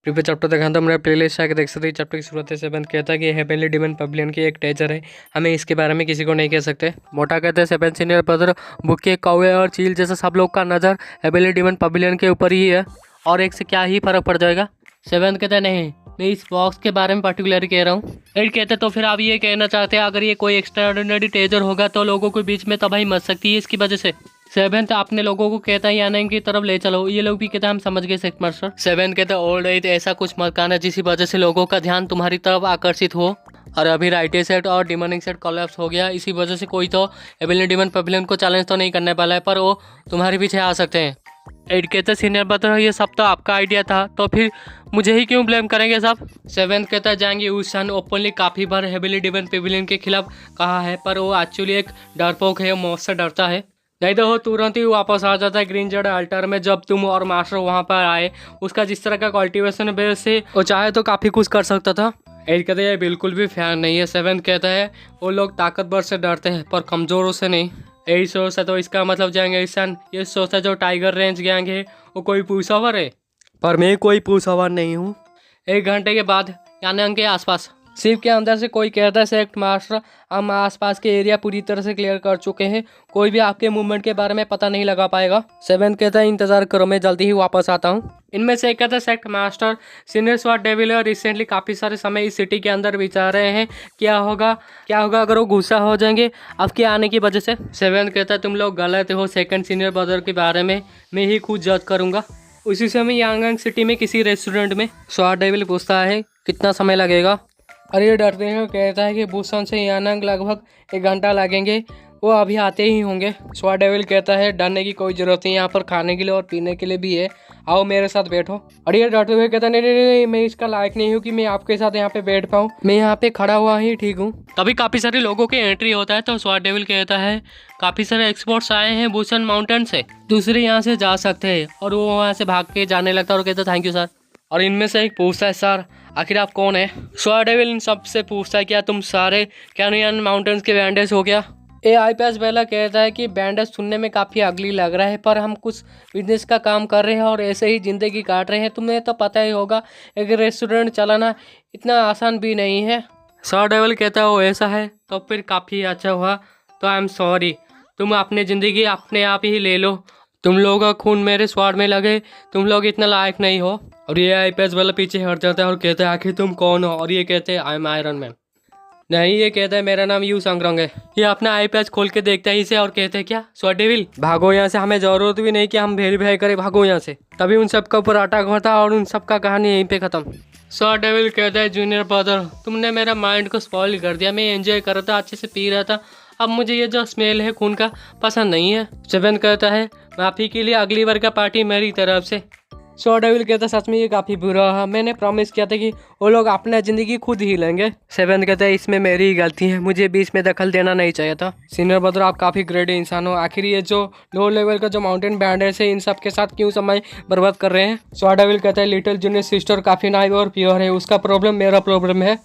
Previous chapter देखा तो मेरा प्लेलिस्ट आके देख सकते हैं। चैप्टर की शुरुआत से सेवन कहता है कि हेवनली डिमन पवेलियन की एक ट्रेजर है, हमें इसके बारे में किसी को नहीं कह सकते। मोटा कहते हैं सेवन सीनियर ब्रदर बुके कौवे और चील जैसा सब लोग का नज़र हेवनली डिमन पवेलियन के ऊपर ही है और एक से क्या ही फर्क पड़ जाएगा। सेवन कहता है नहीं, मैं इस बॉक्स के बारे में पर्टिकुलरली कह रहा हूँ। एट कहते तो फिर आप ये कहना चाहते हैं अगर ये कोई एक्स्ट्राऑर्डिनरी ट्रेजर होगा तो लोगों के बीच में तबाही मच सकती है इसकी वजह से। सेवेंथ अपने लोगों को कहता है याना की तरफ ले चलो, ये लोग भी कहते हैं हम समझ गए सेक्ट मास्टर। सेवन कहते हैं ओल्ड एज ऐसा कुछ मत करना जिसकी वजह से लोगों का ध्यान तुम्हारी तरफ आकर्षित हो। और अभी राइटे सेट और डिमनिंग सेट कोलैप्स हो गया, इसी वजह से कोई तो एबिलिटी डिमन पवेलियन को चैलेंज तो नहीं करने वाला है, पर वो तुम्हारे पीछे आ सकते हैं। एट कहते सीनियर ब्रदर ये सब तो आपका आइडिया था, तो फिर मुझे ही क्यों ब्लेम करेंगे सब। सेवेंथ कहता जाएंगे उसान ओपनली काफ़ी बार हेविली डिमन पवेलियन के खिलाफ कहा है, पर वो एक्चुअली एक डरपोक है, मौत से डरता है। नहीं तो वो तुरंत ही वापस आ जाता है ग्रीन जेड अल्टर में जब तुम और मास्टर वहाँ पर आए। उसका जिस तरह का कल्टीवेशन बेस से वो चाहे तो काफ़ी कुछ कर सकता था। एट कहते हैं बिल्कुल भी फैन नहीं है। सेवेंथ कहता है वो लोग ताकतवर से डरते हैं पर कमज़ोरों से नहीं। यही सोच है तो इसका मतलब जाएंगे ईशान ये सोचता है जो टाइगर रेंज गैंग है वो कोई पुशओवर है, पर मैं कोई पुशओवर नहीं हूँ। एक घंटे के बाद यानी के आसपास शिप के अंदर से कोई कहता है सेक्ट मास्टर हम आसपास के एरिया पूरी तरह से क्लियर कर चुके हैं, कोई भी आपके मूवमेंट के बारे में पता नहीं लगा पाएगा। सेवन कहता है इंतजार करो मैं जल्दी ही वापस आता हूँ। इनमें से एक कहता है sect master senior swat devil recently काफ़ी सारे समय इस सिटी के अंदर बिता रहे हैं, क्या होगा अगर वो गुस्सा हो जाएंगे आपके आने की वजह से। सेवन कहता है तुम लोग गलत हो, सेकंड सीनियर ब्रदर के बारे में मैं ही खुद जज करूँगा। उसी समय यांगंग सिटी में किसी रेस्टोरेंट में स्वाट डेविल पूछता है कितना समय लगेगा और ये डरते हैं कहता है कि बुसन से यानंग लगभग 1 घंटा लगेंगे, वो अभी आते ही होंगे। स्वाट डेविल कहता है डरने की कोई ज़रूरत नहीं, यहाँ पर खाने के लिए और पीने के लिए भी है, आओ मेरे साथ बैठो। और ये डरते हुए कहता है नहीं, मैं इसका लायक नहीं हूँ कि मैं आपके साथ यहाँ पे बैठ पाऊँ, मैं यहाँ पे खड़ा हुआ ही ठीक हूँ। तभी काफ़ी सारे लोगों के एंट्री होता है तो स्वाट डेविल कहता है काफ़ी सारे एक्सपर्ट्स आए हैं बुसन माउंटेन से, दूसरे यहाँ से जा सकते हैं। और वो वहाँ से भाग के जाने लगता है और कहता है थैंक यू सर। और इनमें से एक पूछता है सर आखिर आप कौन है। स्वाट डेविल इन सबसे पूछता है क्या तुम सारे कैनियन माउंटेन्स के बैंडेज हो क्या। ए आईपीएस बेला कहता है कि बैंडेज सुनने में काफ़ी अगली लग रहा है पर हम कुछ बिजनेस का काम कर रहे हैं और ऐसे ही ज़िंदगी काट रहे हैं, तुम्हें तो पता ही होगा एक रेस्टोरेंट चलाना इतना आसान भी नहीं है। स्वाट डेविल कहता है वो ऐसा है तो फिर काफ़ी अच्छा हुआ, तो आई एम सॉरी, तुम अपनी ज़िंदगी अपने आप ही ले लो, तुम लोगों का खून मेरे स्वाड में लगे, तुम लोग इतना लायक नहीं हो। और ये आईपीएस वाला पीछे हट जाता है और कहता है आखिर तुम कौन हो, और ये कहते हैं आई एम आयरन मैन। नहीं, ये कहता है मेरा नाम यू संगरंग है। ये अपना आईपीएस खोल के देखता है इसे और कहते हैं क्या स्वाट डेविल भागो यहाँ से, हमें ज़रूरत भी नहीं कि हम वेरीफाई करें, भागो यहाँ से। तभी उन सब का ऊपर अटैक होता और उन सब का कहानी यहीं पे खत्म। स्वाट डेविल कहता है जूनियर ब्रदर तुमने मेरा माइंड को स्पॉइल कर दिया, मैं एंजॉय कर रहा था, अच्छे से पी रहा था, अब मुझे ये जो स्मेल है खून का पसंद नहीं है। सेवन कहता है माफ़ी के लिए अगली बार का पार्टी मेरी तरफ से। स्वाट डेविल कहता है सच में ये काफ़ी बुरा है, मैंने प्रॉमिस किया था कि वो लोग अपना ज़िंदगी खुद ही लेंगे। सेवन कहता है इसमें मेरी ही गलती है, मुझे बीच में दखल देना नहीं चाहिए था। सीनियर ब्रदर आप काफ़ी ग्रेट इंसान हो, आखिर ये जो लो लेवल का जो माउंटेन बैंडर्स है इन सब के साथ क्यों समय बर्बाद कर रहे हैं। स्वाट डेविल कहता है लिटिल जूनियर सिस्टर काफ़ी नाइव और प्योर है, उसका प्रॉब्लम मेरा प्रॉब्लम है।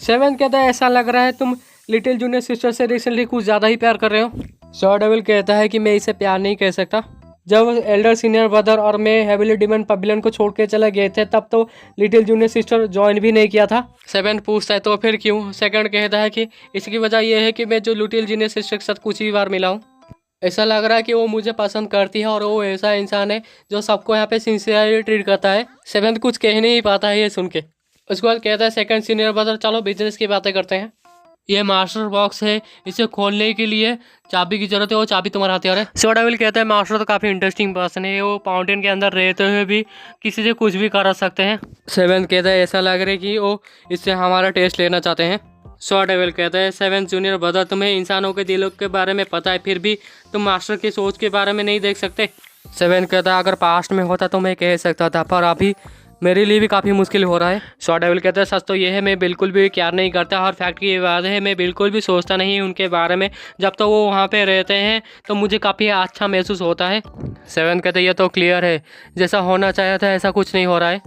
सेवन कहता है ऐसा लग रहा है तुम लिटिल जूनियर सिस्टर से रिसेंटली कुछ ज़्यादा ही प्यार कर रहे हो। स्वाट डेविल कहता है कि मैं इसे प्यार नहीं कह सकता, जब एल्डर सीनियर ब्रदर और मैं हेविली डिमन पवेलियन को छोड़ के चले गए थे तब तो लिटिल जूनियर सिस्टर ज्वाइन भी नहीं किया था। सेवन पूछता है तो फिर क्यों। सेकंड कहता है कि इसकी वजह यह है कि मैं जो लिटिल जूनियर सिस्टर के साथ कुछ ही बार मिला हूँ, ऐसा लग रहा है कि वो मुझे पसंद करती है और वो ऐसा इंसान है जो सबको यहाँ पे सिंसियरली ट्रीट करता है। सेवन कुछ कह नहीं पाता है ये सुन के। उसके बाद कहता है सेकंड सीनियर ब्रदर चलो बिजनेस की बातें करते हैं। ये मास्टर बॉक्स है, इसे खोलने के लिए चाबी की जरूरत है, वो चाबी तुम्हारे हाथ है। स्वाट डेविल कहता है मास्टर तो काफ़ी इंटरेस्टिंग पर्सन है, वो माउंटेन के अंदर रहते हुए भी किसी से कुछ भी करा सकते हैं। सेवन कहता है ऐसा लग रहा है कि वो इससे हमारा टेस्ट लेना चाहते हैं। स्वाट डेविल कहता है सेवन जूनियर ब्रदर तुम्हें इंसानों के दिलों के बारे में पता है, फिर भी तुम मास्टर की सोच के बारे में नहीं देख सकते। सेवन कहता है अगर पास्ट में होता तो मैं कह सकता था, पर अभी मेरे लिए भी काफ़ी मुश्किल हो रहा है। स्वाट डेविल कहता है सच तो ये है मैं बिल्कुल भी केयर नहीं करता और फैक्ट की ये बात है मैं बिल्कुल भी सोचता नहीं उनके बारे में, जब तो वो वहाँ पे रहते हैं तो मुझे काफ़ी अच्छा महसूस होता है। सेवन कहते ये तो क्लियर है, जैसा होना चाहिए था ऐसा कुछ नहीं हो रहा है।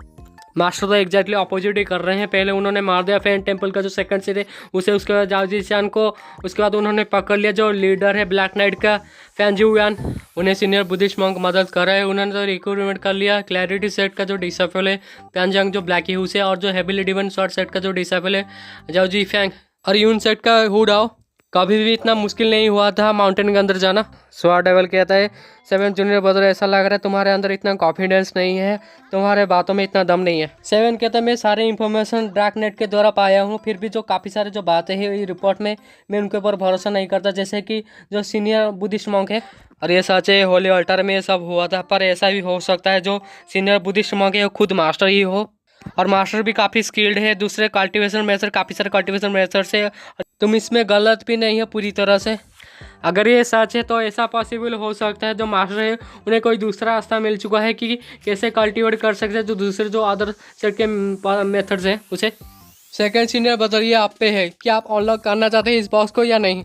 मास्टर तो एग्जैक्टली ऑपोजिट ही कर रहे हैं। पहले उन्होंने मार दिया फैन टेम्पल का जो सेकंड से थे उसे, उसके बाद जाओ जीशान को, उसके बाद उन्होंने पकड़ लिया जो लीडर है ब्लैक नाइट का फैन जुयान, उन्हें सीनियर बुद्धिस्ट मॉन्क मदद कर रहे हैं। उन्होंने तो रिक्रूटमेंट कर लिया क्लैरिटी सेट का जो डिसाइपल है प्यानजंग जो ब्लैक ह्यू से, और जो हेविली डिवन शॉर्ट सेट का जो डिसाइपल है जाओ जी फैंग, और यून सेट का हुडाओ। कभी भी इतना मुश्किल नहीं हुआ था माउंटेन के अंदर जाना। स्वार डेविल कहता है 7 जूनियर ब्रदर ऐसा लग रहा है तुम्हारे अंदर इतना कॉन्फिडेंस नहीं है, तुम्हारे बातों में इतना दम नहीं है। 7 कहता है मैं सारे इन्फॉर्मेशन ड्रैकनेट के द्वारा पाया हूँ, फिर भी जो काफ़ी सारे जो बातें हैं ये रिपोर्ट में मैं उनके ऊपर भरोसा नहीं करता, जैसे कि जो सीनियर बुद्धिस्ट मॉन्क है। और ये सच है होली अल्टर में ये सब हुआ था, पर ऐसा भी हो सकता है जो सीनियर बुद्धिस्ट मॉन्क है वो खुद मास्टर ही हो, और मास्टर भी काफ़ी स्किल्ड है, दूसरे कल्टीवेशन मेथड काफ़ी सारे कल्टीवेशन मेथड से तुम इसमें गलत भी नहीं है पूरी तरह से। अगर ये सच है तो ऐसा पॉसिबल हो सकता है जो मास्टर है उन्हें कोई दूसरा रास्ता मिल चुका है कि कैसे कल्टीवेट कर सकते हैं जो दूसरे जो अदर सेट के मेथड्स हैं उसे। सेकंड सीनियर बताइए आप पे है कि आप अनलॉक करना चाहते हैं इस बॉक्स को या नहीं।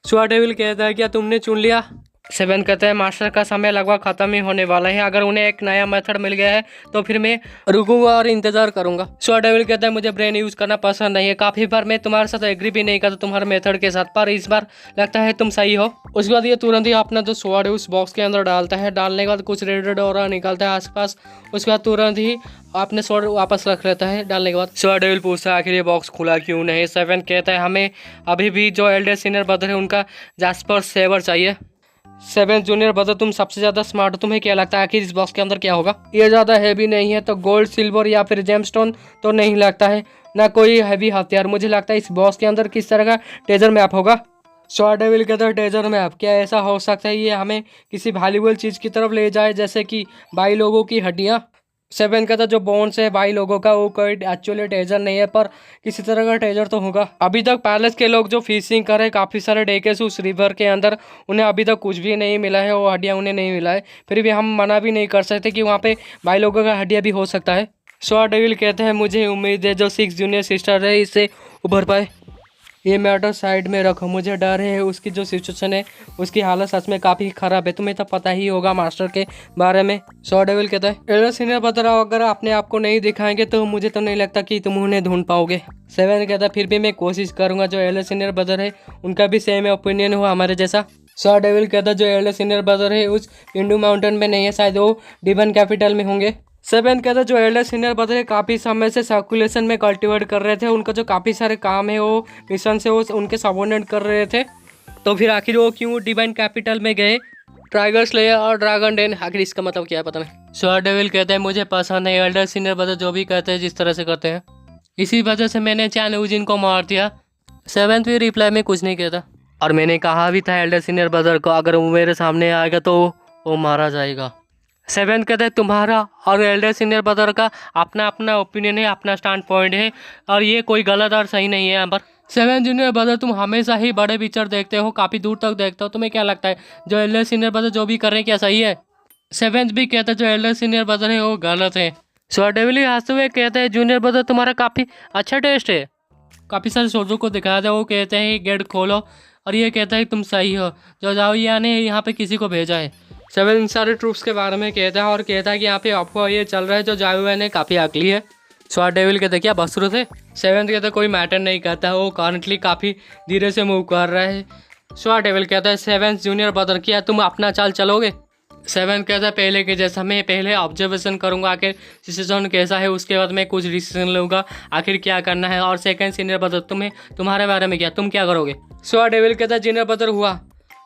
स्वार डेविल कहता है क्या तुमने चुन लिया। 7 कहता है मास्टर का समय लगभग ख़त्म ही होने वाला है, अगर उन्हें एक नया मेथड मिल गया है तो फिर मैं रुकूंगा और इंतज़ार करूंगा। स्वार डेविल कहता है मुझे ब्रेन यूज़ करना पसंद नहीं है, काफ़ी बार मैं तुम्हारे साथ एग्री भी नहीं करता तुम्हारे मेथड के साथ, पर इस बार लगता है तुम सही हो। उसके बाद ये तुरंत ही अपना जो स्वाड है उस बॉक्स के अंदर डालता है, डालने के बाद कुछ रेड और निकलता है आसपास, उसके बाद तुरंत ही आपने स्वॉर्ड वापस रख लेता है डालने के बाद। स्वार डेविल पूछता है आखिर ये बॉक्स खुला क्यों नहीं। 7 कहता है हमें अभी भी जो एल्डर सीनियर ब्रदर है उनका जास्पर सेवर चाहिए। 7 जूनियर ब्रदर तुम सबसे ज़्यादा स्मार्ट हो, तुम्हें क्या लगता है आखिर इस बॉक्स के अंदर क्या होगा। ये ज़्यादा हैवी नहीं है तो गोल्ड सिल्वर या फिर जेमस्टोन तो नहीं लगता है, ना कोई हैवी हथियार। मुझे लगता है इस बॉक्स के अंदर किस तरह का ट्रेजर मैप होगा। स्वार डेविल के अंदर ट्रेजर मैप, क्या ऐसा हो सकता है ये हमें किसी वैल्यूएबल चीज़ की तरफ ले जाए जैसे कि भाई लोगों की हड्डियाँ। 7 का जो बोन्स है भाई लोगों का वो कोई एक्चुअली ट्रेजर नहीं है, पर किसी तरह का ट्रेजर तो होगा। अभी तक पैलेस के लोग जो फिशिंग कर रहे हैं काफ़ी सारे डेकेस उस रिवर के अंदर, उन्हें अभी तक कुछ भी नहीं मिला है, वो हड्डियाँ उन्हें नहीं मिला है, फिर भी हम मना भी नहीं कर सकते कि वहाँ पे भाई लोगों का हड्डियाँ भी हो सकता है। स्वार डेविल कहते हैं मुझे उम्मीद है जो 6 जूनियर सिस्टर है इससे उभर पाए। ये मैटर साइड में रखो, मुझे डर है उसकी जो सिचुएशन है उसकी हालत सच में काफ़ी ख़राब है, तुम्हें तो पता ही होगा मास्टर के बारे में। स्वार डेविल कहता है एल्डर सीनियर बता रहा अगर अपने आप को नहीं दिखाएंगे तो मुझे तो नहीं लगता कि तुम उन्हें ढूंढ पाओगे। 7 कहता है फिर भी मैं कोशिश करूंगा, जो एल्डर सीनियर ब्रदर है उनका भी सेम ओपिनियन हुआ हमारे जैसा। स्वार डेविल कहता है जो एल्डर सीनियर ब्रदर है उस पिंडू माउंटेन में नहीं है, शायद वो डिवन कैपिटल में होंगे। 7 कहता है जो एल्डर सीनियर ब्रदर है काफ़ी समय से सर्कुलेशन में कल्टीवेट कर रहे थे, उनका जो काफ़ी सारे काम है वो मिशन से वो उनके सबॉर्डिनेट कर रहे थे, तो फिर आखिर वो क्यों डिवाइन कैपिटल में गए। टाइगर स्लेयर और ड्रैगन डेन, आखिर इसका मतलब क्या है पता नहीं। स्वार डेविल कहते हैं मुझे पसंद है एल्डर सीनियर ब्रदर जो भी कहते हैं जिस तरह से करते हैं, इसी वजह से मैंने चैन यूजिन को मार दिया। 7 भी रिप्लाई में कुछ नहीं कहता, और मैंने कहा भी था एल्डर सीनियर ब्रदर को अगर वो मेरे सामने आएगा तो वो मारा जाएगा। 7 कहते हैं तुम्हारा और एल्डर सीनियर ब्रदर का अपना अपना ओपिनियन है, अपना स्टैंड पॉइंट है, और ये कोई गलत और सही नहीं है यहाँ पर। 7 जूनियर ब्रदर तुम हमेशा ही बड़े पिक्चर देखते हो, काफ़ी दूर तक देखते हो, तुम्हें क्या लगता है जो एल्डर सीनियर ब्रदर जो भी कर रहे हैं क्या सही है। 7 भी कहता है जो एल्डर सीनियर ब्रदर है वो गलत है। स्वार डेविल हंसते हुए कहते हैं जूनियर ब्रदर तुम्हारा काफ़ी अच्छा टेस्ट है, काफ़ी सारे सोल्जर को दिखाया था, वो कहते हैं गेट खोलो, और ये कहता है तुम सही हो, जो जाओया ने यहाँ पे किसी को भेजा है। 7 इन सारे ट्रूप्स के बारे में कहता है और कहता है कि यहाँ पे अफवाह ये चल रहा है जो जाओया ने काफ़ी अकली है। स्वार डेविल कहते क्या बसरू थे। 7 कहता कोई मैटर नहीं करता, वो करंटली काफ़ी धीरे से मूव कर रहा है। स्वार डेविल कहता है 7 जूनियर ब्रदर किया तुम अपना चाल चलोगे। 7 कहता है पहले के जैसा, मैं पहले ऑब्जर्वेशन करूंगा आखिर सिचुएशन कैसा है, उसके बाद मैं कुछ डिसीजन लूँगा आखिर क्या करना है। और 2 सीनियर ब्रदर तुम्हारे बारे में क्या, तुम क्या करोगे। स्वार डेविल कहता है जूनियर ब्रदर हुआ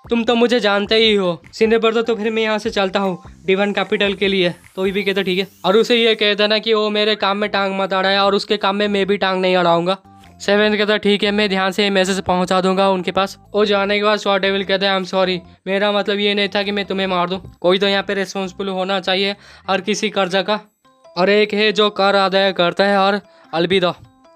तुम तो मुझे जानते ही हो, सीनियर ब्रदर तो फिर मैं यहाँ से चलता हूँ डिवन कैपिटल के लिए। तो ये भी कहता ठीक है, और उसे ये कहता ना कि वो मेरे काम में टांग मत अड़ाए, और उसके काम में मैं भी टांग नहीं अड़ाऊंगा। 7 कहता ठीक है मैं ध्यान से मैसेज पहुंचा दूंगा उनके पास। वो जाने के बाद स्वार डेविल कहता है आई एम सॉरी, मेरा मतलब ये नहीं था कि मैं तुम्हें मार दूं, कोई तो यहाँ पे रिस्पॉन्सिबल होना चाहिए हर किसी कर्जा का, और एक है जो कर अदा करता है, और अलविदा।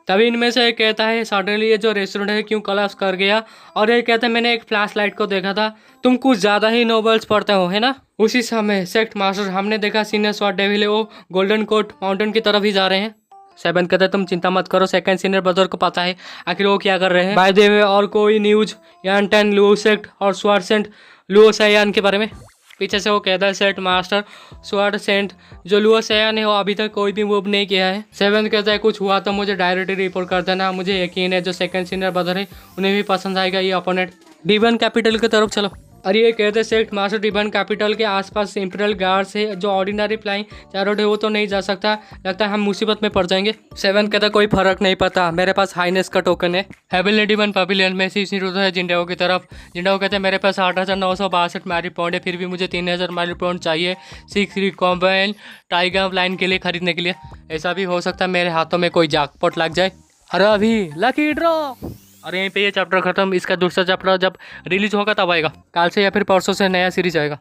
तभी इनमें से एक कहता है सडनली ये जो रेस्टोरेंट है क्यों कोलैप्स कर गया, और ये कहता है मैंने एक फ्लैश लाइट को देखा था, तुम कुछ ज़्यादा ही नॉवेल्स पढ़ते हो है ना। उसी समय सेक्ट मास्टर हमने देखा सीनियर स्वार डेविल है वो गोल्डन कोट माउंटेन की तरफ ही जा रहे हैं। 7 कहते हैं तुम चिंता मत करो, 2 सीनियर ब्रदर को पता है आखिर वो क्या कर रहे हैं। बाय द वे और कोई न्यूज यान 10 लुओ सेक्ट और स्वारसेंट लुओ सयान के बारे में। पीछे से वो कहता है सेट मास्टर स्वर्ड सेंट जो लुअस है ने वो अभी तक कोई भी मूव नहीं किया है। 7 कहता है कुछ हुआ तो मुझे डायरेक्टली रिपोर्ट कर देना, मुझे यकीन है जो सेकंड सीनियर ब्रदर है उन्हें भी पसंद आएगा ये अपोनेंट। डिबन कैपिटल की तरफ चलो। और ये कहते हैं सेक्ट मास्टर डिबन कैपिटल के आसपास इंपीरियल गार्ड्स है, जो ऑर्डिनरी फ्लाइंग चारोट है वो तो नहीं जा सकता, लगता है हम मुसीबत में पड़ जाएंगे। 7 कहता कोई फर्क नहीं पड़ता, मेरे पास हाइनेस का टोकन है। हेवनली डिबन पवेलियन में से है जिंडाओ की तरफ। जिंडाओ कहते हैं मेरे पास 8,962 मैरिट पॉइंट है, फिर भी मुझे 3,000 मैरिट पॉइंट चाहिए 6 रिकॉम्बाइन टाइगर लाइन के लिए खरीदने के लिए। ऐसा भी हो सकता है मेरे हाथों में कोई जैकपॉट लग जाए। अरे अभी लकी ड्रॉ। और यहीं पे ये चैप्टर खत्म। इसका दूसरा चैप्टर जब रिलीज होगा तब आएगा, कल से या फिर परसों से नया सीरीज आएगा।